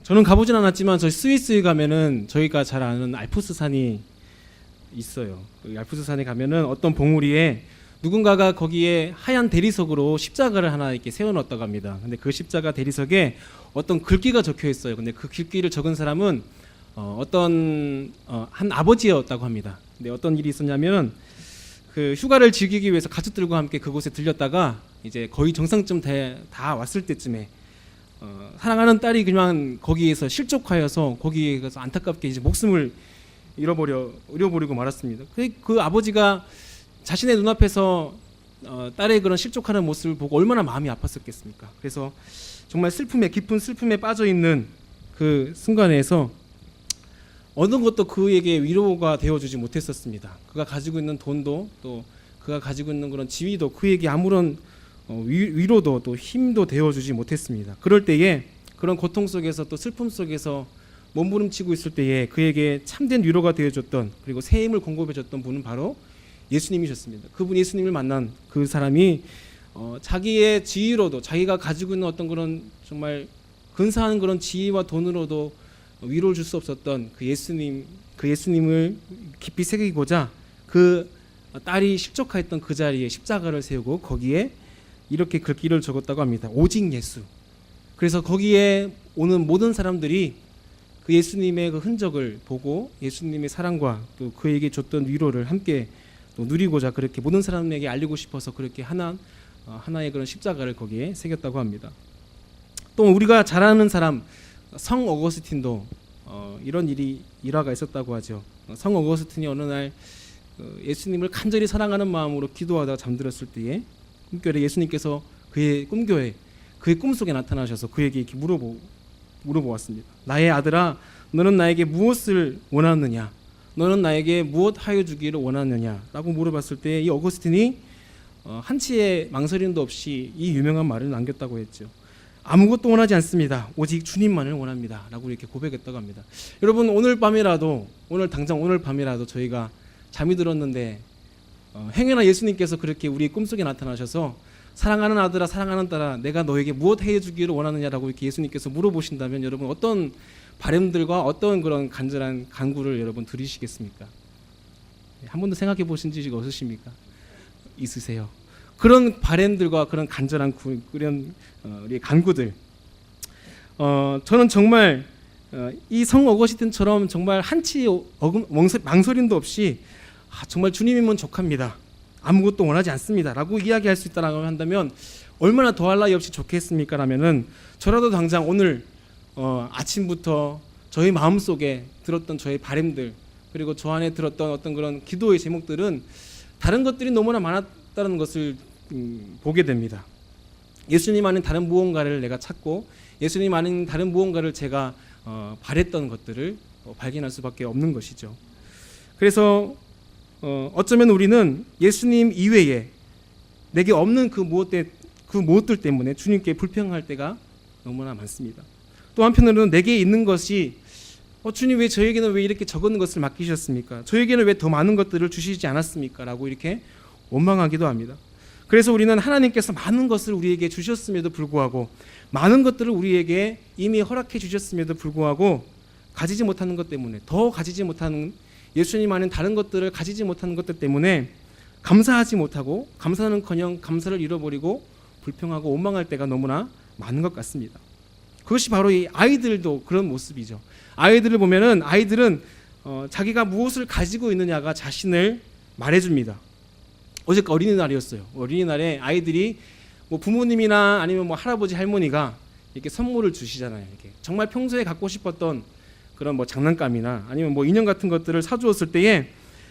저는 가보진 않았지만 저희 스위스에 가면은 저희가 잘 아는 알프스 산이 있어요. 그 알프스 산에 가면은 어떤 봉우리에 누군가가 거기에 하얀 대리석으로 십자가를 하나 이렇게 세워놨다고 합니다. 근데 그 십자가 대리석에 어떤 글귀가 적혀 있어요. 근데 그 글귀를 적은 사람은 한 아버지였다고 합니다. 근데 어떤 일이 있었냐면 그 휴가를 즐기기 위해서 가족들과 함께 그곳에 들렸다가 이제 거의 정상쯤 다 왔을 때쯤에 사랑하는 딸이 그냥 거기에서 실족하여서 거기에서 안타깝게 이제 목숨을 잃어버리고 말았습니다. 그 아버지가 자신의 눈앞에서 딸의 그런 실족하는 모습을 보고 얼마나 마음이 아팠었겠습니까? 그래서 정말 깊은 슬픔에 빠져 있는 그 순간에서 어느 것도 그에게 위로가 되어주지 못했었습니다. 그가 가지고 있는 돈도 또 그가 가지고 있는 그런 지위도 그에게 아무런 위로도 또 힘도 되어주지 못했습니다. 그럴 때에 그런 고통 속에서 또 슬픔 속에서 몸부림치고 있을 때에 그에게 참된 위로가 되어줬던 그리고 새 힘을 공급해줬던 분은 바로 예수님이셨습니다. 그분 예수님을 만난 그 사람이 자기의 지위로도 자기가 가지고 있는 어떤 그런 정말 근사한 그런 지위와 돈으로도 위로를 줄 수 없었던 그 예수님을 깊이 새기고자 그 딸이 실족하였던 그 자리에 십자가를 세우고 거기에 이렇게 글귀를 적었다고 합니다. 오직 예수. 그래서 거기에 오는 모든 사람들이 그 예수님의 그 흔적을 보고 예수님의 사랑과 또 그에게 줬던 위로를 함께 또 누리고자 그렇게 모든 사람에게 알리고 싶어서 그렇게 하나의 그런 십자가를 거기에 새겼다고 합니다. 또 우리가 잘 아는 사람 성 어거스틴도 이런 일화가 있었다고 하죠. 성 어거스틴이 어느 날 예수님을 간절히 사랑하는 마음으로 기도하다가 잠들었을 때에 꿈결에 예수님께서 그의 꿈속에 나타나셔서 그에게 이렇게 물어보았습니다. 나의 아들아, 너는 나에게 무엇을 원하느냐? 너는 나에게 무엇 하여 주기를 원하느냐? 라고 물어봤을 때 이 어거스틴이 한치의 망설임도 없이 이 유명한 말을 남겼다고 했죠. 아무것도 원하지 않습니다. 오직 주님만을 원합니다. 라고 이렇게 고백했다고 합니다. 여러분 오늘 밤이라도 저희가 잠이 들었는데 행여나 예수님께서 그렇게 우리 꿈속에 나타나셔서 사랑하는 아들아 사랑하는 딸아 내가 너에게 무엇 해주기를 원하느냐라고 이렇게 예수님께서 물어보신다면 여러분 어떤 바람들과 어떤 그런 간절한 간구를 여러분 들으시겠습니까? 한 번도 생각해 보신 적이 없으십니까? 있으세요? 그런 바람들과 그런 간절한 그런 우리 간구들 저는 정말 이 성 어거스틴처럼 정말 한치 망설임도 없이 정말 주님이면 족합니다. 아무것도 원하지 않습니다. 라고 이야기할 수 있다고 한다면 얼마나 더할 나위 없이 좋겠습니까? 라면은 저라도 당장 오늘 아침부터 저희 마음속에 들었던 저의 바람들 그리고 저 안에 들었던 어떤 그런 기도의 제목들은 다른 것들이 너무나 많았다는 것을 보게 됩니다. 예수님 아닌 다른 무언가를 내가 찾고 예수님 아닌 다른 무언가를 제가 바랬던 것들을 발견할 수밖에 없는 것이죠. 그래서 어쩌면 우리는 예수님 이외에 내게 없는 그 무엇들 때문에 주님께 불평할 때가 너무나 많습니다. 또 한편으로는 내게 있는 것이 주님 왜 저에게는 왜 이렇게 적은 것을 맡기셨습니까? 저에게는 왜 더 많은 것들을 주시지 않았습니까? 라고 이렇게 원망하기도 합니다. 그래서 우리는 하나님께서 많은 것을 우리에게 주셨음에도 불구하고 많은 것들을 우리에게 이미 허락해 주셨음에도 불구하고 가지지 못하는 것 때문에 더 가지지 못하는 예수님 아닌 다른 것들을 가지지 못하는 것들 때문에 감사하지 못하고 감사는커녕 감사를 잃어버리고 불평하고 원망할 때가 너무나 많은 것 같습니다. 그것이 바로 이 아이들도 그런 모습이죠. 아이들을 보면은 아이들은 자기가 무엇을 가지고 있느냐가 자신을 말해줍니다. 어제 어린이날이었어요. 어린이날에 아이들이 뭐 부모님이나 아니면 뭐 할아버지 할머니가 이렇게 선물을 주시잖아요. 이렇게 정말 평소에 갖고 싶었던 그런 뭐 장난감이나 아니면 뭐 인형 같은 것들을 사주었을 때에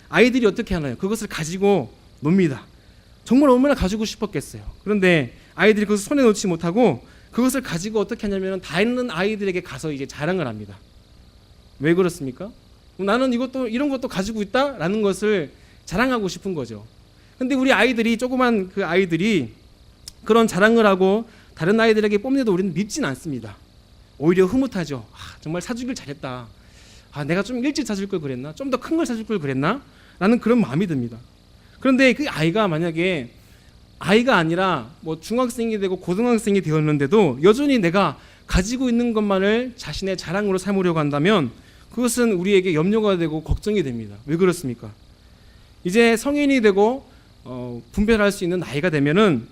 아이들이 어떻게 하나요? 그것을 가지고 놉니다. 정말 얼마나 가지고 싶었겠어요. 그런데 아이들이 그것을 손에 놓지 못하고 그것을 가지고 어떻게 하냐면 다른 아이들에게 가서 이제 자랑을 합니다. 왜 그렇습니까? 나는 이런 것도 가지고 있다라는 것을 자랑하고 싶은 거죠. 근데 우리 아이들이 조그만 그 아이들이 그런 자랑을 하고 다른 아이들에게 뽐내도 우리는 믿지는 않습니다. 오히려 흐뭇하죠. 정말 사주길 잘했다. 내가 좀 일찍 사줄 걸 그랬나? 좀 더 큰 걸 사줄 걸 그랬나? 라는 그런 마음이 듭니다. 그런데 그 아이가 만약에 아이가 아니라 뭐 중학생이 되고 고등학생이 되었는데도 여전히 내가 가지고 있는 것만을 자신의 자랑으로 삼으려고 한다면 그것은 우리에게 염려가 되고 걱정이 됩니다. 왜 그렇습니까? 이제 성인이 되고 분별할 수 있는 나이가 되면은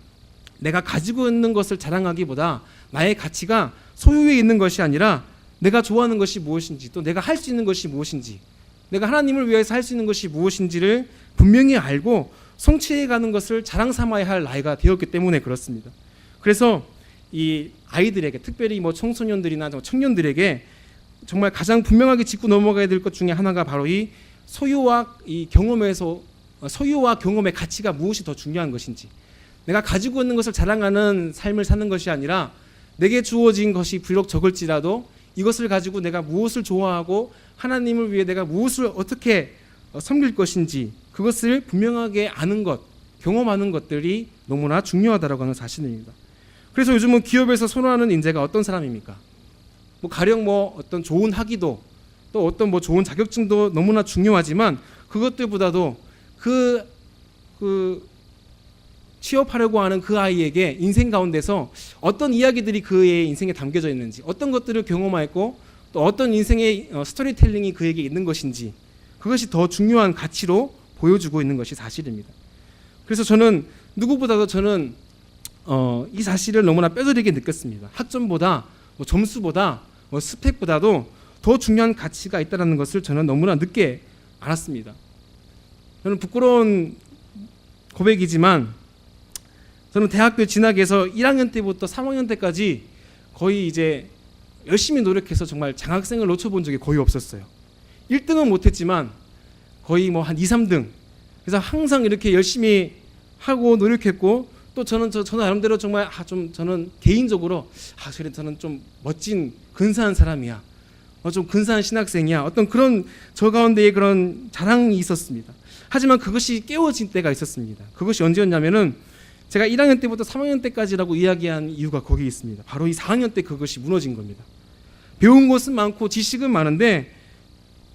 내가 가지고 있는 것을 자랑하기보다 나의 가치가 소유에 있는 것이 아니라 내가 좋아하는 것이 무엇인지, 또 내가 할 수 있는 것이 무엇인지, 내가 하나님을 위해서 할 수 있는 것이 무엇인지를 분명히 알고 성취해 가는 것을 자랑 삼아야 할 나이가 되었기 때문에 그렇습니다. 그래서 이 아이들에게, 특별히 뭐 청소년들이나 청년들에게 정말 가장 분명하게 짚고 넘어가야 될 것 중에 하나가 바로 이 소유와 이 경험에서, 소유와 경험의 가치가 무엇이 더 중요한 것인지, 내가 가지고 있는 것을 자랑하는 삶을 사는 것이 아니라 내게 주어진 것이 비록 적을지라도 이것을 가지고 내가 무엇을 좋아하고 하나님을 위해 내가 무엇을 어떻게 섬길 것인지 그것을 분명하게 아는 것, 경험하는 것들이 너무나 중요하다라고 하는 사실입니다. 그래서 요즘은 기업에서 선호하는 인재가 어떤 사람입니까? 뭐 가령 뭐 어떤 좋은 학위도, 또 어떤 뭐 좋은 자격증도 너무나 중요하지만 그것들보다도 그 취업하려고 하는 그 아이에게 인생 가운데서 어떤 이야기들이 그의 인생에 담겨져 있는지, 어떤 것들을 경험했고 또 어떤 인생의 스토리텔링이 그에게 있는 것인지, 그것이 더 중요한 가치로 보여주고 있는 것이 사실입니다. 그래서 저는 누구보다도 이 사실을 너무나 뼈저리게 느꼈습니다. 학점보다 뭐 점수보다 뭐 스펙보다도 더 중요한 가치가 있다는 것을 저는 너무나 늦게 알았습니다. 저는 부끄러운 고백이지만 저는 대학교 진학에서 1학년 때부터 3학년 때까지 거의 이제 열심히 노력해서 정말 장학생을 놓쳐본 적이 거의 없었어요. 1등은 못했지만 거의 뭐 한 2, 3등. 그래서 항상 이렇게 열심히 하고 노력했고, 또 저는 나름대로 정말 저는 개인적으로 저는 좀 멋진 근사한 사람이야, 좀 근사한 신학생이야, 어떤 그런 저 가운데에 그런 자랑이 있었습니다. 하지만 그것이 깨워진 때가 있었습니다. 그것이 언제였냐면은 제가 1학년 때부터 3학년 때까지라고 이야기한 이유가 거기 있습니다. 바로 이 4학년 때 그것이 무너진 겁니다. 배운 것은 많고 지식은 많은데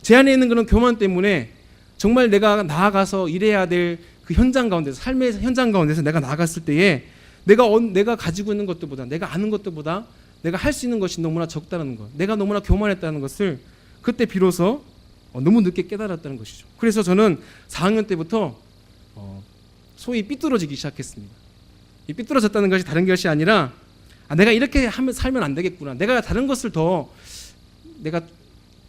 제 안에 있는 그런 교만 때문에 정말 내가 나아가서 일해야 될 그 현장 가운데서, 삶의 현장 가운데서 내가 나아갔을 때에 내가 가지고 있는 것들보다, 내가 아는 것들보다 내가 할 수 있는 것이 너무나 적다는 것, 내가 너무나 교만했다는 것을 그때 비로소 너무 늦게 깨달았다는 것이죠. 그래서 저는 4학년 때부터 소위 삐뚤어지기 시작했습니다. 이 삐뚤어졌다는 것이 다른 것이 아니라 내가 이렇게 살면 안 되겠구나, 내가 다른 것을 내가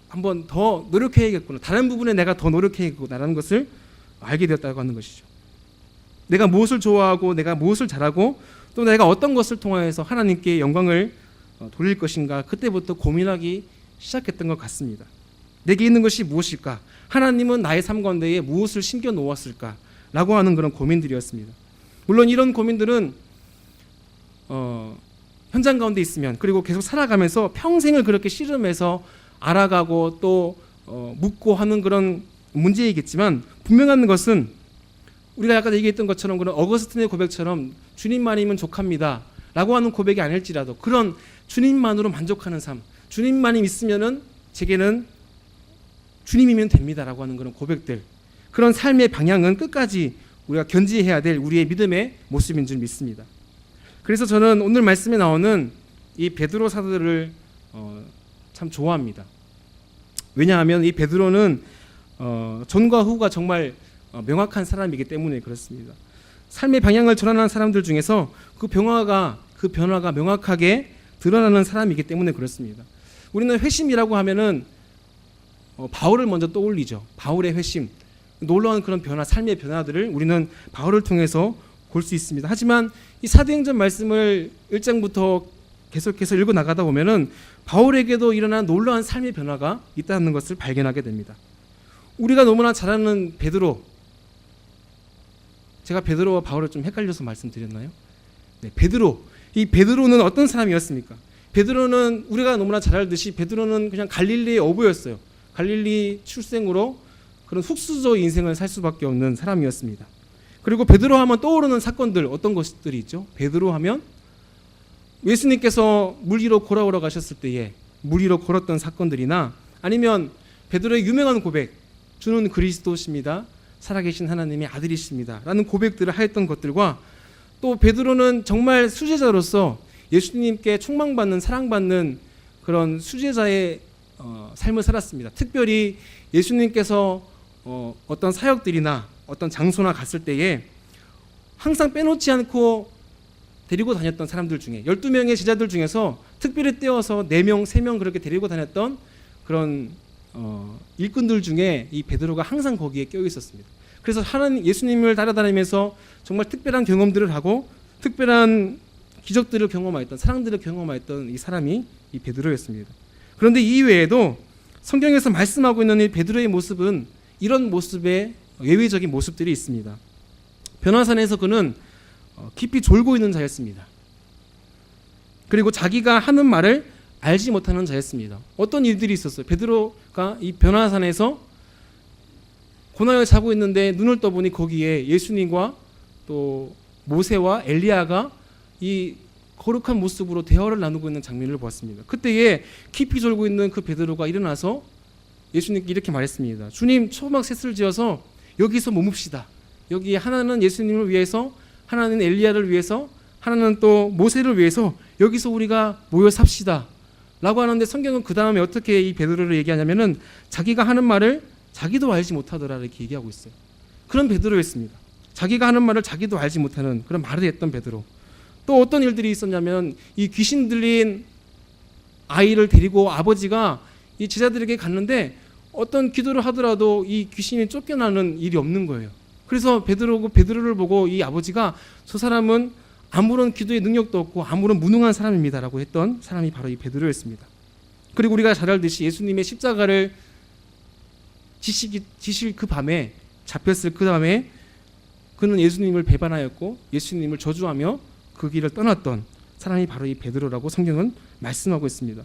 한번 더 노력해야겠구나, 다른 부분에 내가 더 노력해야겠구나라는 것을 알게 되었다고 하는 것이죠. 내가 무엇을 좋아하고 내가 무엇을 잘하고 또 내가 어떤 것을 통하여서 하나님께 영광을 돌릴 것인가, 그때부터 고민하기 시작했던 것 같습니다. 내게 있는 것이 무엇일까? 하나님은 나의 삶 가운데에 무엇을 심겨 놓았을까? 라고 하는 그런 고민들이었습니다. 물론 이런 고민들은 현장 가운데 있으면, 그리고 계속 살아가면서 평생을 그렇게 씨름해서 알아가고 또 묻고 하는 그런 문제이겠지만, 분명한 것은 우리가 아까 얘기했던 것처럼 그런 어거스틴의 고백처럼 주님만이면 족합니다 라고 하는 고백이 아닐지라도 그런 주님만으로 만족하는 삶, 주님만이 있으면은 제게는 주님이면 됩니다 라고 하는 그런 고백들, 그런 삶의 방향은 끝까지 우리가 견지해야 될 우리의 믿음의 모습인 줄 믿습니다. 그래서 저는 오늘 말씀에 나오는 이 베드로 사도를 참 좋아합니다. 왜냐하면 이 베드로는 전과 후가 정말 명확한 사람이기 때문에 그렇습니다. 삶의 방향을 전환한 사람들 중에서 그 변화가 명확하게 드러나는 사람이기 때문에 그렇습니다. 우리는 회심이라고 하면은 바울을 먼저 떠올리죠. 바울의 회심, 놀라운 그런 변화, 삶의 변화들을 우리는 바울을 통해서 볼 수 있습니다. 하지만 이 사도행전 말씀을 1장부터 계속해서 읽어 나가다 보면은 바울에게도 일어난 놀라운 삶의 변화가 있다는 것을 발견하게 됩니다. 우리가 너무나 잘 아는 베드로, 제가 베드로와 바울을 좀 헷갈려서 말씀드렸나요? 네, 이 베드로는 어떤 사람이었습니까? 베드로는 우리가 너무나 잘 알듯이 베드로는 그냥 갈릴리의 어부였어요. 갈릴리 출생으로 그런 흙수저 인생을 살 수밖에 없는 사람이었습니다. 그리고 베드로 하면 떠오르는 사건들, 어떤 것들이 있죠? 베드로 하면 예수님께서 물 위로 걸어오러 가셨을 때에 물 위로 걸었던 사건들이나, 아니면 베드로의 유명한 고백, 주는 그리스도십니다, 살아계신 하나님의 아들이십니다 라는 고백들을 하였던 것들과, 또 베드로는 정말 수제자로서 예수님께 총망받는 사랑받는 그런 수제자의 삶을 살았습니다. 특별히 예수님께서 어떤 사역들이나 어떤 장소나 갔을 때에 항상 빼놓지 않고 데리고 다녔던 사람들 중에 12명의 제자들 중에서 특별히 떼어서 4명, 3명 그렇게 데리고 다녔던 그런 일꾼들 중에 이 베드로가 항상 거기에 껴 있었습니다. 그래서 하나님 예수님을 따라다니면서 정말 특별한 경험들을 하고 특별한 기적들을 경험하였던 사랑들을 경험하였던 이 사람이 이 베드로였습니다. 그런데 이 외에도 성경에서 말씀하고 있는 이 베드로의 모습은 이런 모습의 외외적인 모습들이 있습니다. 변화산에서 그는 깊이 졸고 있는 자였습니다. 그리고 자기가 하는 말을 알지 못하는 자였습니다. 어떤 일들이 있었어요? 베드로가 이 변화산에서 고난을 자고 있는데 눈을 떠보니 거기에 예수님과 또 모세와 엘리야가 이 거룩한 모습으로 대화를 나누고 있는 장면을 보았습니다. 그때에 깊이 졸고 있는 그 베드로가 일어나서 예수님께 이렇게 말했습니다. 주님, 초막 셋을 지어서 여기서 머뭅시다. 여기 하나는 예수님을 위해서, 하나는 엘리야를 위해서, 하나는 또 모세를 위해서 여기서 우리가 모여 삽시다 라고 하는데, 성경은 그 다음에 어떻게 이 베드로를 얘기하냐면은 자기가 하는 말을 자기도 알지 못하더라 이렇게 얘기하고 있어요. 그런 베드로였습니다. 자기가 하는 말을 자기도 알지 못하는 그런 말을 했던 베드로. 또 어떤 일들이 있었냐면 이 귀신 들린 아이를 데리고 아버지가 이 제자들에게 갔는데 어떤 기도를 하더라도 이 귀신이 쫓겨나는 일이 없는 거예요. 그래서 베드로를 보고 이 아버지가 저 사람은 아무런 기도의 능력도 없고 아무런 무능한 사람입니다 라고 했던 사람이 바로 이 베드로였습니다. 그리고 우리가 잘 알듯이 예수님의 십자가를 지실 그 밤에, 잡혔을 그 밤에 그는 예수님을 배반하였고 예수님을 저주하며 그 길을 떠났던 사람이 바로 이 베드로라고 성경은 말씀하고 있습니다.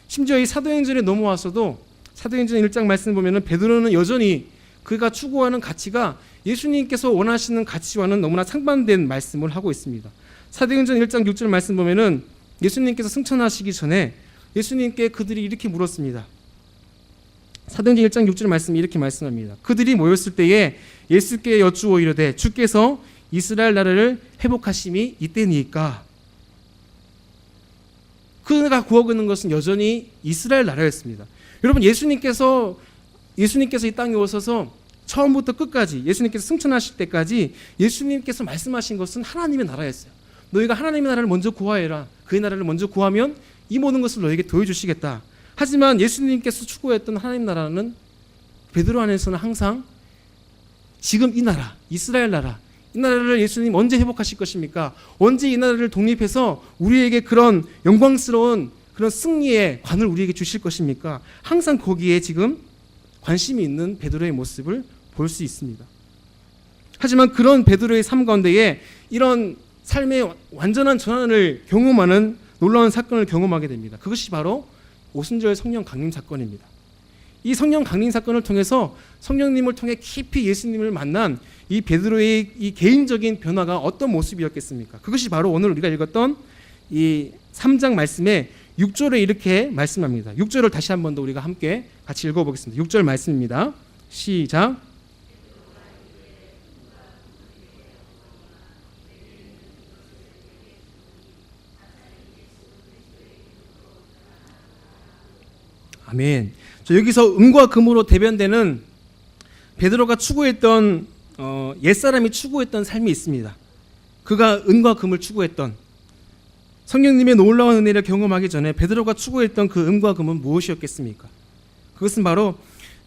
심지어 이 사도행전에 넘어와서도 사도행전 1장 말씀 보면은 베드로는 여전히 그가 추구하는 가치가 예수님께서 원하시는 가치와는 너무나 상반된 말씀을 하고 있습니다. 사도행전 1장 6절 말씀 보면은 예수님께서 승천하시기 전에 예수님께 그들이 이렇게 물었습니다. 사도행전 1장 6절 말씀이 이렇게 말씀합니다. 그들이 모였을 때에 예수께 여쭈어 이르되 주께서 이스라엘 나라를 회복하심이 이때니까. 그가 구하고 있는 것은 여전히 이스라엘 나라였습니다. 여러분, 예수님께서 이 땅에 오셔서 처음부터 끝까지 예수님께서 승천하실 때까지 예수님께서 말씀하신 것은 하나님의 나라였어요. 너희가 하나님의 나라를 먼저 구하여라. 그의 나라를 먼저 구하면 이 모든 것을 너에게 더해주시겠다. 하지만 예수님께서 추구했던 하나님 나라는 베드로 안에서는 항상 지금 이 나라, 이스라엘 나라, 이 나라를 예수님 언제 회복하실 것입니까? 언제 이 나라를 독립해서 우리에게 그런 영광스러운 그런 승리의 관을 우리에게 주실 것입니까? 항상 거기에 지금 관심이 있는 베드로의 모습을 볼 수 있습니다. 하지만 그런 베드로의 삶 가운데에 이런 삶의 완전한 전환을 경험하는 놀라운 사건을 경험하게 됩니다. 그것이 바로 오순절 성령 강림 사건입니다. 이 성령 강림 사건을 통해서 성령님을 통해 깊이 예수님을 만난 이 베드로의 이 개인적인 변화가 어떤 모습이었겠습니까? 그것이 바로 오늘 우리가 읽었던 이 3장 말씀에 6절에 이렇게 말씀합니다. 6절을 다시 한 번 더 우리가 함께 같이 읽어보겠습니다. 6절 말씀입니다. 시작. 아멘. 여기서 은과 금으로 대변되는 베드로가 추구했던 옛사람이 추구했던 삶이 있습니다. 그가 은과 금을 추구했던, 성령님의 놀라운 은혜를 경험하기 전에 베드로가 추구했던 그 은과 금은 무엇이었겠습니까? 그것은 바로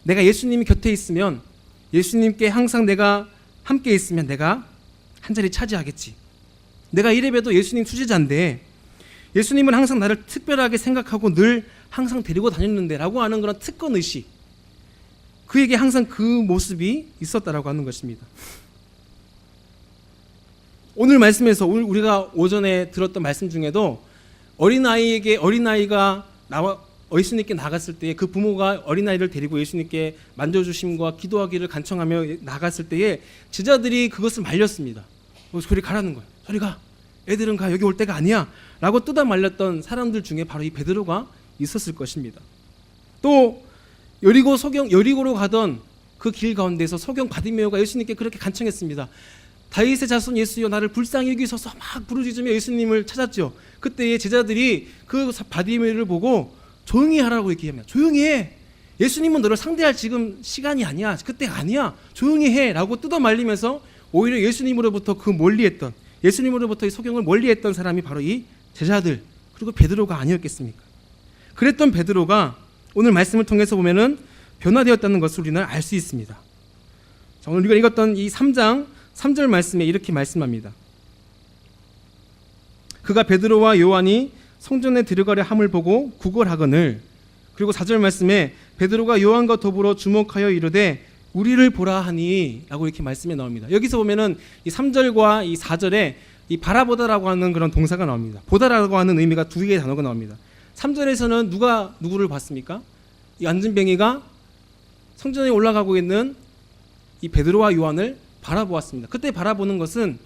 내가 예수님이 곁에 있으면, 예수님께 항상 내가 함께 있으면 내가 한 자리 차지하겠지. 내가 이래봬도 예수님 수제자인데 예수님은 항상 나를 특별하게 생각하고 늘 항상 데리고 다녔는데 라고 하는 그런 특권의식, 그에게 항상 그 모습이 있었다라고 하는 것입니다. 오늘 말씀에서 우리가 오전에 들었던 말씀 중에도 어린아이가 예수님께 나갔을 때에 그 부모가 어린아이를 데리고 예수님께 만져주심과 기도하기를 간청하며 나갔을 때에 제자들이 그것을 말렸습니다. 저리 가라는 거예요. 저리 가. 애들은 가. 여기 올 때가 아니야. 라고 뜯어 말렸던 사람들 중에 바로 이 베드로가 있었을 것입니다. 또 여리고로 가던 그 길 가운데서 소경 바디메오가 예수님께 그렇게 간청했습니다. 다윗의 자손 예수여 나를 불쌍히 여기소서 막 부르짖으며 예수님을 찾았죠. 그때 제자들이 그 바디메를 보고 조용히 하라고 얘기합니다. 조용히 해. 예수님은 너를 상대할 지금 시간이 아니야. 그때가 아니야. 조용히 해 라고 뜯어 말리면서 오히려 예수님으로부터 그 멀리했던, 예수님으로부터의 소경을 멀리했던 사람이 바로 이 제자들, 그리고 베드로가 아니었겠습니까? 그랬던 베드로가 오늘 말씀을 통해서 보면은 변화되었다는 것을 우리는 알 수 있습니다. 자, 오늘 우리가 읽었던 이 3장 3절 말씀에 이렇게 말씀합니다. 그가 베드로와 요한이 성전에 들어가려 함을 보고 구걸하거늘. 그리고 4절 말씀에 베드로가 요한과 더불어 주목하여 이르되 우리를 보라 하니 라고 이렇게 말씀이 나옵니다. 여기서 보면은 이 3절과 이 4절에 이 바라보다라고 하는 그런 동사가 나옵니다. 보다라고 하는 의미가 두 개의 단어가 나옵니다. 3절에서는 누가 누구를 봤습니까? 이 안진뱅이가 성전에 올라가고 있는 이 베드로와 요한을 바라보았습니다. 그때 바라보는 것은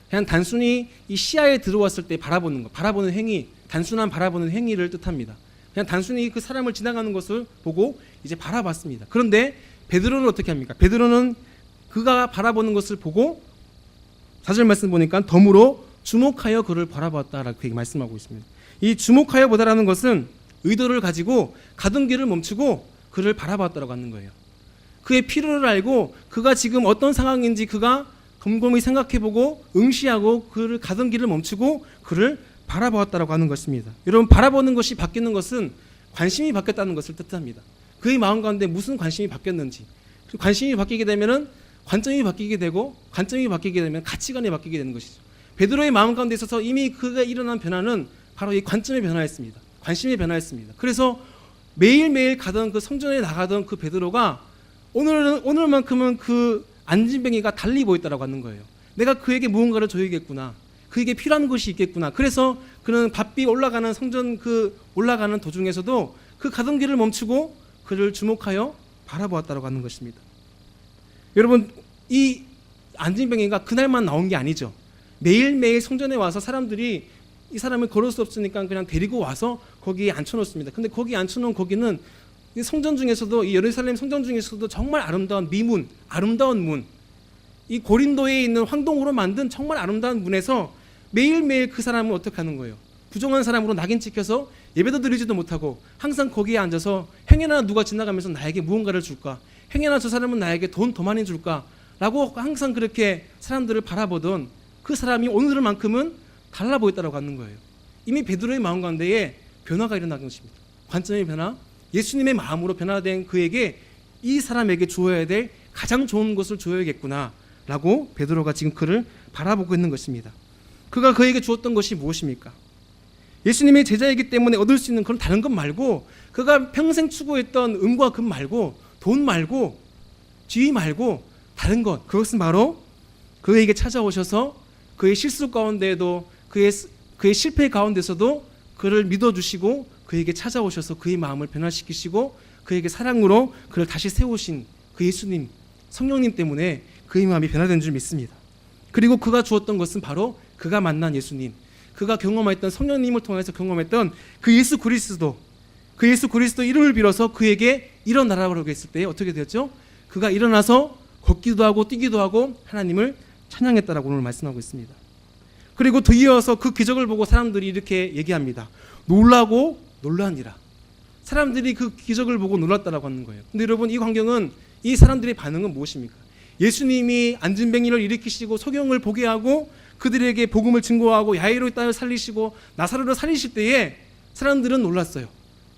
그냥 단순히 이 시야에 들어왔을 때 바라보는 것, 바라보는 행위, 단순한 바라보는 행위를 뜻합니다. 그냥 단순히 그 사람을 지나가는 것을 보고 이제 바라봤습니다. 그런데 베드로는 어떻게 합니까? 베드로는 그가 바라보는 것을 보고 4절 말씀 보니까 덤으로 주목하여 그를 바라보았다라고 말씀하고 있습니다. 이 주목하여 보다라는 것은 의도를 가지고 가던 길을 멈추고 그를 바라봤다라고 하는 거예요. 그의 필요를 알고 그가 지금 어떤 상황인지 그가 곰곰이 생각해보고 응시하고 그를 가던 길을 멈추고 그를 바라보았다라고 하는 것입니다. 여러분, 바라보는 것이 바뀌는 것은 관심이 바뀌었다는 것을 뜻합니다. 그의 마음 가운데 무슨 관심이 바뀌었는지, 관심이 바뀌게 되면은 관점이 바뀌게 되고, 관점이 바뀌게 되면 가치관이 바뀌게 되는 것이죠. 베드로의 마음 가운데 있어서 이미 그가 일어난 변화는 바로 이 관점의 변화였습니다. 관심의 변화였습니다. 그래서 매일매일 가던 그 성전에 나가던 그 베드로가 오늘만큼은 그 안진뱅이가 달리 보였다라고 하는 거예요. 내가 그에게 무언가를 줘야겠구나. 그에게 필요한 것이 있겠구나. 그래서 그는 바삐 올라가는 성전 그 올라가는 도중에서도 그 가던 길을 멈추고 그를 주목하여 바라보았다라고 하는 것입니다. 여러분, 이 안진뱅이가 그날만 나온 게 아니죠. 매일매일 성전에 와서 사람들이 이 사람을 걸을 수 없으니까 그냥 데리고 와서 거기에 앉혀놓습니다. 근데 거기에 앉혀놓은 거기는 이 성전 중에서도, 이 예루살렘 성전 중에서도 정말 아름다운 미문, 아름다운 문, 이 고린도에 있는 황동으로 만든 정말 아름다운 문에서 매일매일 그 사람은 어떻게 하는 거예요? 부정한 사람으로 낙인 찍혀서 예배도 드리지도 못하고 항상 거기에 앉아서 행여나 누가 지나가면서 나에게 무언가를 줄까? 행여나 저 사람은 나에게 돈 더 많이 줄까? 라고 항상 그렇게 사람들을 바라보던 그 사람이 오늘만큼은 달라 보였다고 하는 거예요. 이미 베드로의 마음 가운데에 변화가 일어난 것입니다. 관점의 변화, 예수님의 마음으로 변화된 그에게 이 사람에게 주어야 될 가장 좋은 것을 줘야겠구나 라고 베드로가 지금 그를 바라보고 있는 것입니다. 그가 그에게 주었던 것이 무엇입니까? 예수님의 제자이기 때문에 얻을 수 있는 그런 다른 것 말고, 그가 평생 추구했던 음과 금 말고, 돈 말고, 지위 말고 다른 것, 그것은 바로 그에게 찾아오셔서 그의 실수 가운데에도 그의 실패 가운데서도 그를 믿어주시고 그에게 찾아오셔서 그의 마음을 변화시키시고 그에게 사랑으로 그를 다시 세우신 그 예수님, 성령님 때문에 그의 마음이 변화된 줄 믿습니다. 그리고 그가 주었던 것은 바로 그가 만난 예수님, 그가 경험했던 성령님을 통해서 경험했던 그 예수 그리스도, 그 예수 그리스도 이름을 빌어서 그에게 일어나라고 했을 때 어떻게 되었죠? 그가 일어나서 걷기도 하고 뛰기도 하고 하나님을 찬양했다라고 오늘 말씀하고 있습니다. 그리고 뒤이어서 그 기적을 보고 사람들이 이렇게 얘기합니다. 놀라고 놀라니라. 사람들이 그 기적을 보고 놀랐다라고 하는 거예요. 근데 여러분, 이 광경은, 이 사람들의 반응은 무엇입니까? 예수님이 안진뱅이를 일으키시고 소경을 보게 하고 그들에게 복음을 증거하고 야이로의 딸을 살리시고 나사로를 살리실 때에 사람들은 놀랐어요.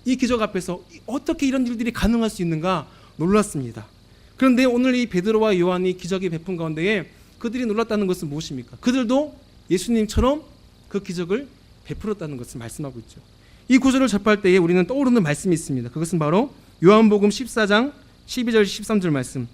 이 기적 앞에서 어떻게 이런 일들이 가능할 수 있는가 놀랐습니다. 그런데 오늘 이 베드로와 요한이 기적의 베푼 가운데에 그들이 놀랐다는 것은 무엇입니까? 그들도 예수님처럼 그 기적을 베풀었다는 것을 말씀하고 있죠. 이 구절을 접할 때에 우리는 떠오르는 말씀이 있습니다. 그것은 바로 요한복음 14장 12절 13절 말씀.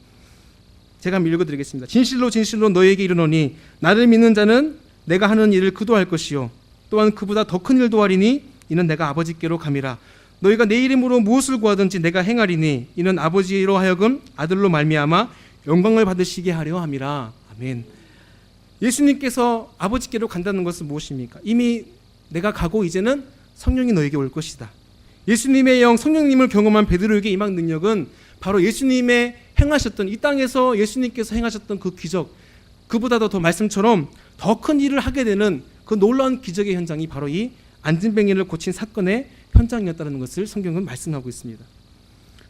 제가 한번 읽어드리겠습니다. 진실로 진실로 너희에게 이르노니 나를 믿는 자는 내가 하는 일을 그도 할 것이요 또한 그보다 더 큰 일도 하리니 이는 내가 아버지께로 감이라. 너희가 내 이름으로 무엇을 구하든지 내가 행하리니 이는 아버지로 하여금 아들로 말미암아 영광을 받으시게 하려 함이라. 아멘. 예수님께서 아버지께로 간다는 것은 무엇입니까? 이미 내가 가고 이제는 성령이 너에게 올 것이다. 예수님의 영 성령님을 경험한 베드로에게 임한 능력은 바로 예수님의 행하셨던, 이 땅에서 예수님께서 행하셨던 그 기적, 그보다도 더 말씀처럼 더 큰 일을 하게 되는 그 놀라운 기적의 현장이 바로 이 안진뱅이를 고친 사건의 현장이었다는 것을 성경은 말씀하고 있습니다.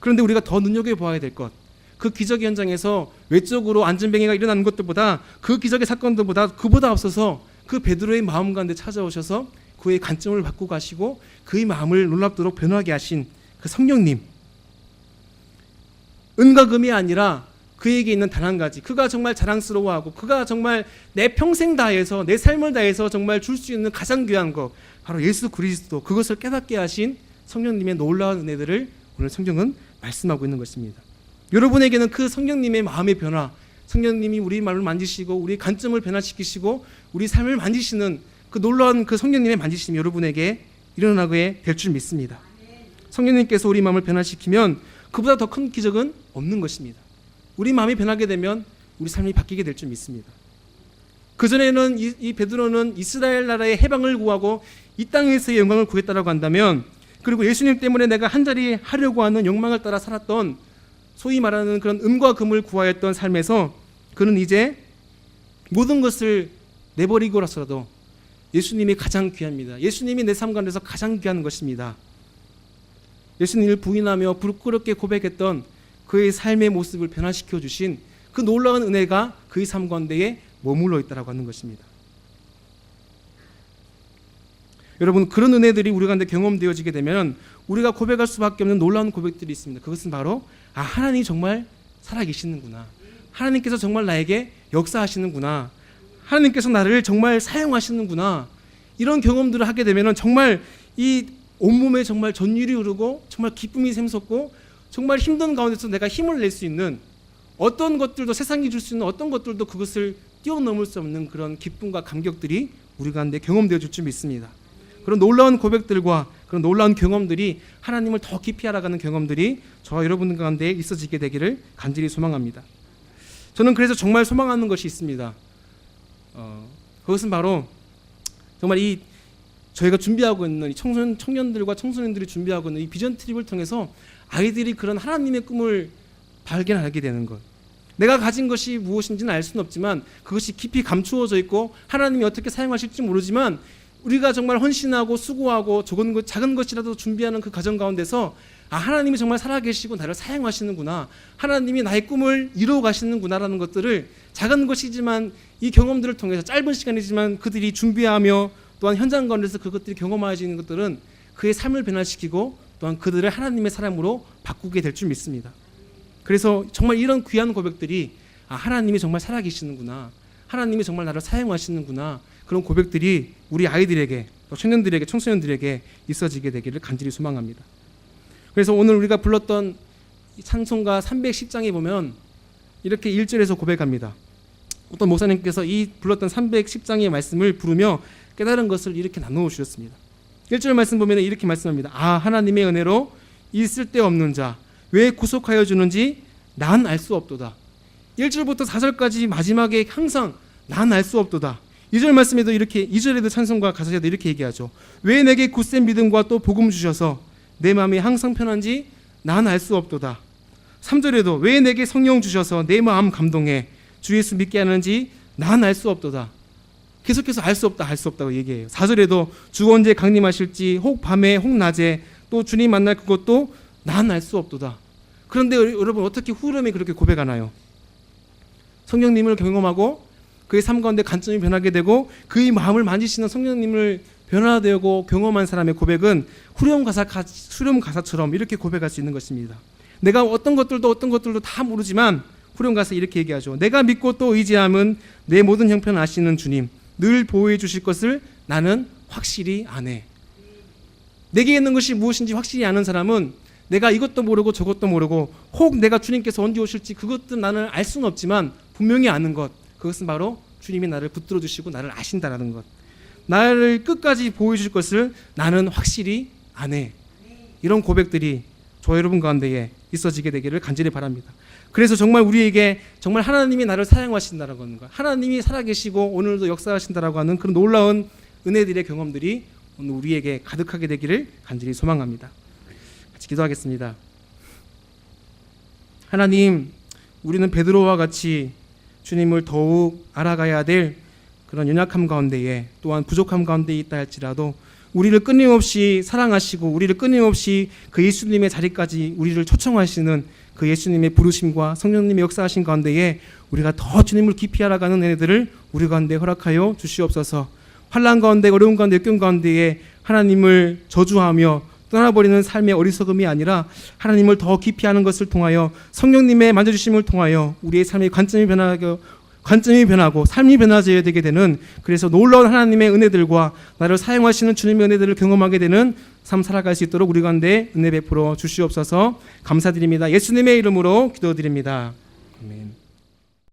그런데 우리가 더 눈여겨보아야 될 것, 그 기적의 현장에서 외적으로 안진뱅이가 일어나는 것들보다, 그 기적의 사건들보다 그보다 앞서서 그 베드로의 마음 가운데 찾아오셔서 그의 관점을 바꾸고 가시고 그의 마음을 놀랍도록 변하게 하신 그 성령님, 은과 금이 아니라 그에게 있는 단 한 가지, 그가 정말 자랑스러워하고 그가 정말 내 평생 다해서 내 삶을 다해서 정말 줄 수 있는 가장 귀한 것, 바로 예수 그리스도, 그것을 깨닫게 하신 성령님의 놀라운 은혜들을 오늘 성경은 말씀하고 있는 것입니다. 여러분에게는 그 성령님의 마음의 변화, 성령님이 우리 마음을 만지시고 우리 관점을 변화시키시고 우리 삶을 만지시는 그 놀라운 그 성령님의 만지심이 여러분에게 일어나게 될 줄 믿습니다. 성령님께서 우리 마음을 변화시키면 그보다 더 큰 기적은 없는 것입니다. 우리 마음이 변하게 되면 우리 삶이 바뀌게 될 줄 믿습니다. 그전에는 이 베드로는 이스라엘 나라의 해방을 구하고 이 땅에서의 영광을 구했다라고 한다면, 그리고 예수님 때문에 내가 한자리 하려고 하는 욕망을 따라 살았던, 소위 말하는 그런 은과 금을 구하였던 삶에서 그는 이제 모든 것을 내버리고라서라도 예수님이 가장 귀합니다. 예수님이 내 삶 가운데서 가장 귀한 것입니다. 예수님을 부인하며 부끄럽게 고백했던 그의 삶의 모습을 변화시켜 주신 그 놀라운 은혜가 그의 삶 가운데에 머물러 있다라고 하는 것입니다. 여러분, 그런 은혜들이 우리 가운데 경험되어지게 되면 우리가 고백할 수밖에 없는 놀라운 고백들이 있습니다. 그것은 바로 하나님이 정말 살아계시는구나, 하나님께서 정말 나에게 역사하시는구나, 하나님께서 나를 정말 사용하시는구나, 이런 경험들을 하게 되면 정말 이 온몸에 정말 전율이 흐르고 정말 기쁨이 샘솟고 정말 힘든 가운데서 내가 힘을 낼 수 있는, 어떤 것들도, 세상이 줄 수 있는 어떤 것들도 그것을 뛰어넘을 수 없는 그런 기쁨과 감격들이 우리 가운데 경험되어 줄 줄 믿습니다. 그런 놀라운 고백들과 그런 놀라운 경험들이, 하나님을 더 깊이 알아가는 경험들이 저와 여러분 가운데 있어지게 되기를 간절히 소망합니다. 저는 그래서 정말 소망하는 것이 있습니다. 그것은 바로 정말 이 저희가 준비하고 있는 이 청년들과 청소년들이 준비하고 있는 이 비전 트립을 통해서 아이들이 그런 하나님의 꿈을 발견하게 되는 것. 내가 가진 것이 무엇인지는 알 수는 없지만 그것이 깊이 감추어져 있고 하나님이 어떻게 사용하실지 모르지만 우리가 정말 헌신하고 수고하고 작은 것이라도 준비하는 그 과정 가운데서 하나님이 정말 살아계시고 나를 사용하시는구나, 하나님이 나의 꿈을 이루어 가시는구나라는 것들을, 작은 것이지만 이 경험들을 통해서 짧은 시간이지만 그들이 준비하며 또한 현장 가운데서 그것들이 경험하시는 것들은 그의 삶을 변화시키고 또한 그들을 하나님의 사람으로 바꾸게 될 줄 믿습니다. 그래서 정말 이런 귀한 고백들이 하나님이 정말 살아계시는구나, 하나님이 정말 나를 사용하시는구나, 그런 고백들이 우리 아이들에게, 또 청년들에게, 청소년들에게 있어지게 되기를 간절히 소망합니다. 그래서 오늘 우리가 불렀던 찬송가 310장에 보면 이렇게 1절에서 고백합니다. 어떤 목사님께서 이 불렀던 310장의 말씀을 부르며 깨달은 것을 이렇게 나누어 주셨습니다. 1절 말씀 보면 이렇게 말씀합니다. 하나님의 은혜로 이 쓸데없는 자 왜 구속하여 주는지 난 알 수 없도다. 1절부터 4절까지 마지막에 항상 난 알 수 없도다. 2절 말씀에도 이렇게, 2절에도 찬송가 가사에도 이렇게 얘기하죠. 왜 내게 굳센 믿음과 또 복음 주셔서 내 마음이 항상 편한지 난 알 수 없도다. 3절에도 왜 내게 성령 주셔서 내 마음 감동해 주 예수 믿게 하는지 난 알 수 없도다. 계속해서 알 수 없다, 알 수 없다고 얘기해요. 4절에도 주 언제 강림하실지 혹 밤에 혹 낮에 또 주님 만날 그것도 난 알 수 없도다. 그런데 여러분, 어떻게 후렴이 그렇게 고백하나요? 성령님을 경험하고 그의 삶 가운데 관점이 변하게 되고 그의 마음을 만지시는 성령님을 변화되고 경험한 사람의 고백은 후렴 가사처럼 이렇게 고백할 수 있는 것입니다. 내가 어떤 것들도 다 모르지만 후렴 가사 이렇게 얘기하죠. 내가 믿고 또 의지함은 내 모든 형편 아시는 주님, 늘 보호해 주실 것을 나는 확실히 아네. 내게 있는 것이 무엇인지 확실히 아는 사람은 내가 이것도 모르고 저것도 모르고 혹 내가 주님께서 언제 오실지 그것도 나는 알 수는 없지만 분명히 아는 것, 그것은 바로 주님이 나를 붙들어 주시고 나를 아신다라는 것, 나를 끝까지 보호해 주실 것을 나는 확실히 아네. 이런 고백들이 저 여러분 가운데에 있어지게 되기를 간절히 바랍니다. 그래서 정말 우리에게 정말 하나님이 나를 사용하신다라고 하는 것, 하나님이 살아계시고 오늘도 역사하신다라고 하는 그런 놀라운 은혜들의 경험들이 오늘 우리에게 가득하게 되기를 간절히 소망합니다. 같이 기도하겠습니다. 하나님, 우리는 베드로와 같이 주님을 더욱 알아가야 될 그런 연약함 가운데에 또한 부족함 가운데 있다 할지라도 우리를 끊임없이 사랑하시고 우리를 끊임없이 그 예수님의 자리까지 우리를 초청하시는 그 예수님의 부르심과 성령님의 역사하신 가운데에 우리가 더 주님을 깊이 알아가는 은혜들을 우리 가운데 허락하여 주시옵소서. 환난 가운데 어려운 가운데 역경 가운데에 하나님을 저주하며 떠나버리는 삶의 어리석음이 아니라 하나님을 더 깊이 아는 것을 통하여 성령님의 만져주심을 통하여 우리의 삶의 관점이 변하고 삶이 변화져야 되게 되는, 그래서 놀라운 하나님의 은혜들과 나를 사용하시는 주님의 은혜들을 경험하게 되는 삶 살아갈 수 있도록 우리 가운데 은혜 베풀어 주시옵소서. 감사드립니다. 예수님의 이름으로 기도드립니다. 아멘.